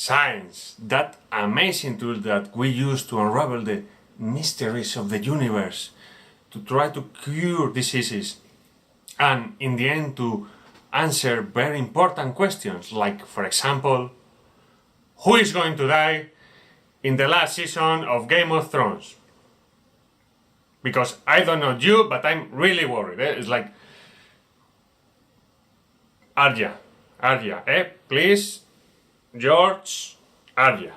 Science, that amazing tool that we use to unravel the mysteries of the universe, to try to cure diseases, and in the end to answer very important questions, like, for example, who is going to die in the last season of Game of Thrones? Because I don't know you, but I'm really worried. It's like, Arya, please, George, Arya.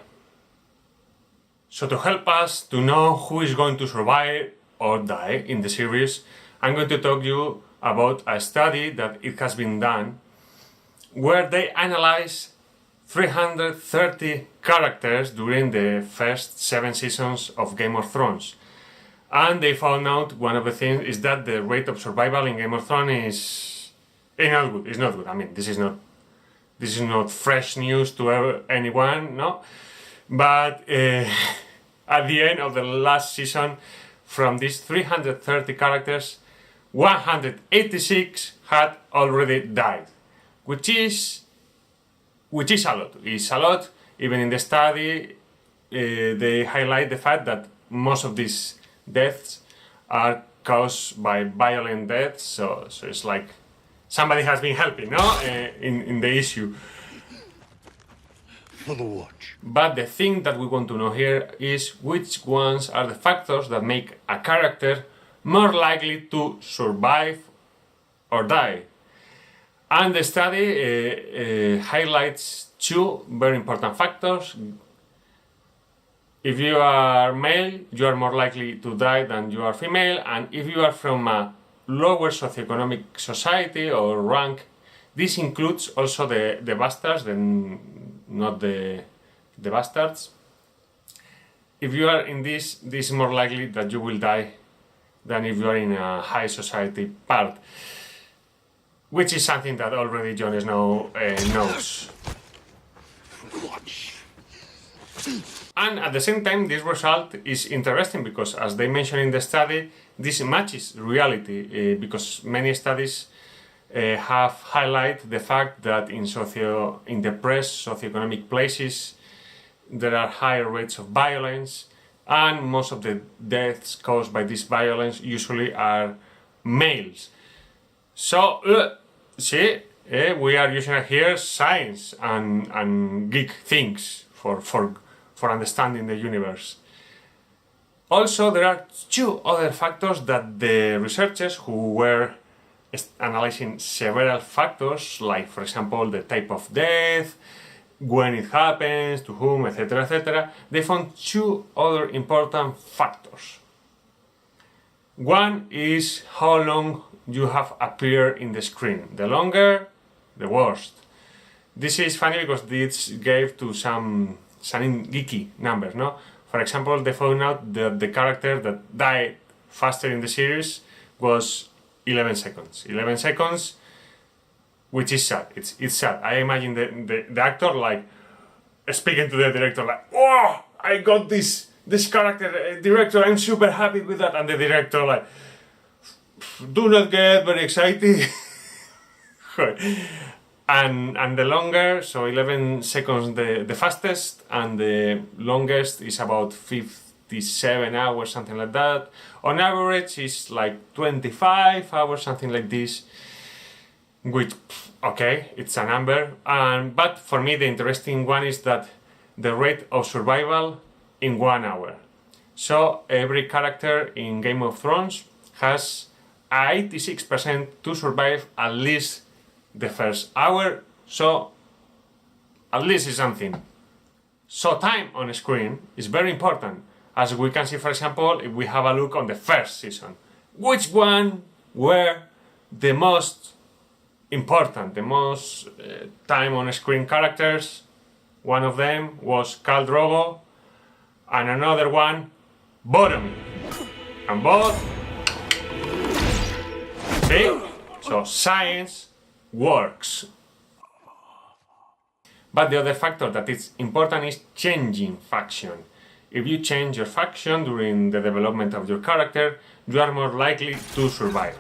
So to help us to know who is going to survive or die in the series, I'm going to talk to you about a study that it has been done where they analyze 330 characters during the first 7 seasons of Game of Thrones. And they found out one of the things is that the rate of survival in Game of Thrones is not good. It's not good. I mean, this is not fresh news to anyone, no? But at the end of the last season, from these 330 characters, 186 had already died, which is a lot. It's a lot. Even in the study, they highlight the fact that most of these deaths are caused by violent deaths. So it's like somebody has been helping, no, in the issue. For the watch. But the thing that we want to know here is which ones are the factors that make a character more likely to survive or die. And the study highlights 2 very important factors. If you are male, you are more likely to die than you are female, and if you are from a lower socioeconomic society or rank, this includes also the bastards, not the bastards. If you are in this is more likely that you will die than if you are in a high society part, which is something that already Jon Snow knows. And at the same time, this result is interesting because, as they mention in the study, this matches reality because many studies have highlighted the fact that in depressed socioeconomic places there are higher rates of violence, and most of the deaths caused by this violence usually are males. So, we are using here science and geek things for understanding the universe. Also, there are 2 other factors that the researchers who were analyzing several factors, like, for example, the type of death, when it happens, to whom, etc., they found 2 other important factors. One is how long you have appeared in the screen. The longer, the worse. This is funny because this gave to some geeky numbers, no? For example, they found out that the character that died faster in the series was 11 seconds. 11 seconds, which is sad. It's sad. I imagine the actor like speaking to the director like, "Oh, I got this character, director. I'm super happy with that." And the director like, "Do not get very excited." And the longer, so 11 seconds the fastest, and the longest is about 57 hours, something like that. On average, it's like 25 hours, something like this, which, okay, it's a number. But for me, the interesting one is that the rate of survival in 1 hour. So every character in Game of Thrones has 86% to survive at least the first hour, so at least it's something. So time on screen is very important, as we can see, for example, if we have a look on the first season. Which one were the most important, the most time on screen characters? One of them was Khal Drogo, and another one, Boromir. And both, see? So science works. But the other factor that is important is changing faction. If you change your faction during the development of your character, you are more likely to survive.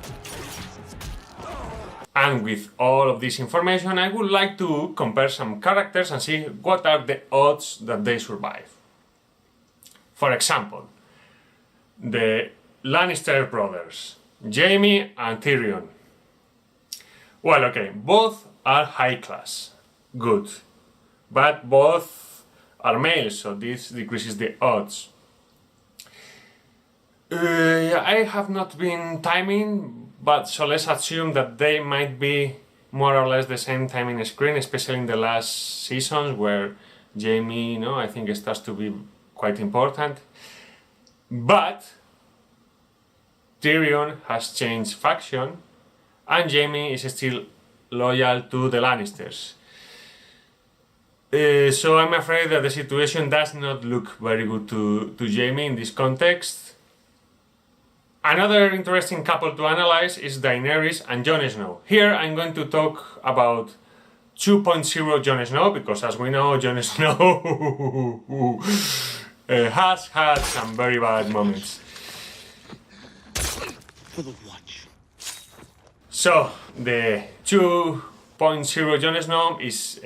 And with all of this information, I would like to compare some characters and see what are the odds that they survive. For example, the Lannister brothers, Jaime and Tyrion. Well, okay, both are high class, good, but both are males, so this decreases the odds. I have not been timing, but so let's assume that they might be more or less the same timing screen, especially in the last seasons where Jaime, I think it starts to be quite important. But Tyrion has changed faction and Jaime is still loyal to the Lannisters. So I'm afraid that the situation does not look very good to Jaime in this context. Another interesting couple to analyze is Daenerys and Jon Snow. Here I'm going to talk about 2.0 Jon Snow, because as we know, Jon Snow has had some very bad moments. For the watch. So the 2.0 Jon Snow is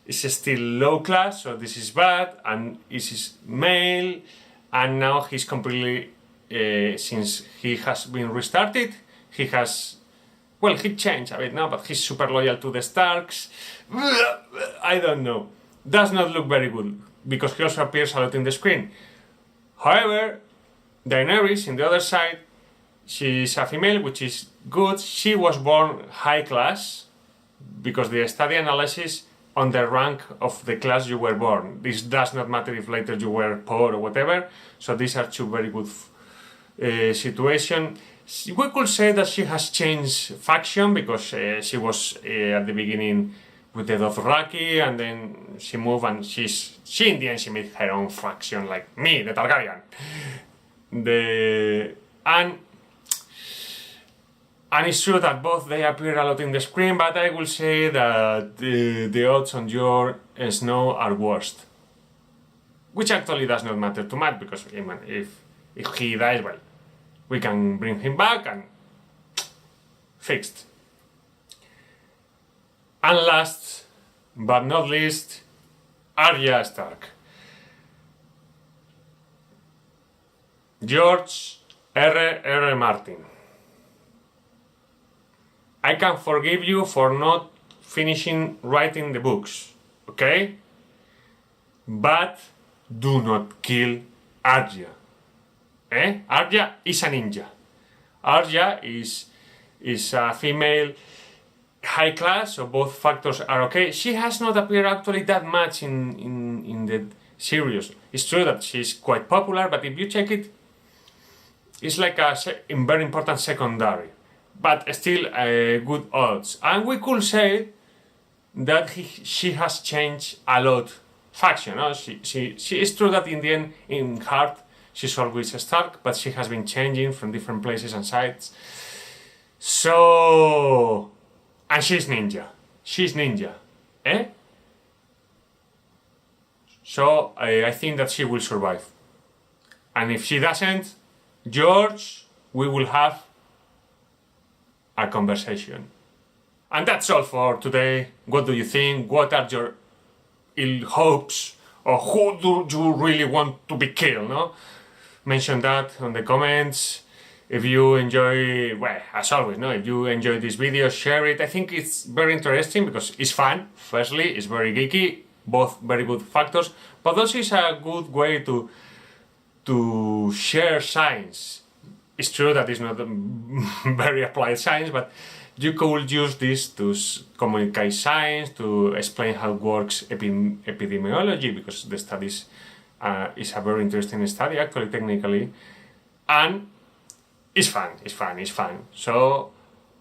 still low class, so this is bad, and is male, and now he's completely since he has been restarted, he changed a bit now, but he's super loyal to the Starks. I don't know. Does not look very good, because he also appears a lot in the screen. However, Daenerys, in the other side, she's a female, which is good. She was born high class, because they study analysis on the rank of the class you were born. This does not matter if later you were poor or whatever, so these are two very good situation. We could say that she has changed faction, because she was at the beginning with the Dothraki, and then she moved, and she in the end she made her own faction, like me, the Targaryen. And it's true that both they appear a lot in the screen, but I will say that the odds on Jon Snow are worst. Which actually does not matter too much, because even if he dies, well, we can bring him back and fixed. And last but not least, Arya Stark. George R.R. Martin. I can forgive you for not finishing writing the books, okay? But do not kill Arya. Arya is a ninja. Arya is a female high class, so both factors are okay. She has not appeared actually that much in the series. It's true that she's quite popular, but if you check it, it's like a very important secondary, but still good odds. And we could say that she has changed a lot faction. She is true that in the end, in heart, she's always a Stark, but she has been changing from different places and sides. So... and she's ninja. She's ninja. So I think that she will survive. And if she doesn't, George, we will have a conversation. And that's all for today. What do you think? What are your ill hopes? Or who do you really want to be killed, no? Mention that on the comments. If you enjoy, well, as always, no, if you enjoy this video, share it. I think it's very interesting because it's fun. Firstly, it's very geeky, both very good factors, but also it's a good way to share science. It's true that it's not very applied science, but you could use this to communicate science, to explain how it works epidemiology, because the studies is a very interesting study, actually, technically, and it's fun. So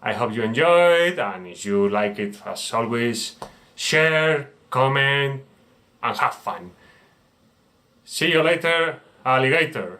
I hope you enjoyed, and if you like it, as always, share, comment, and have fun. See you later, alligator.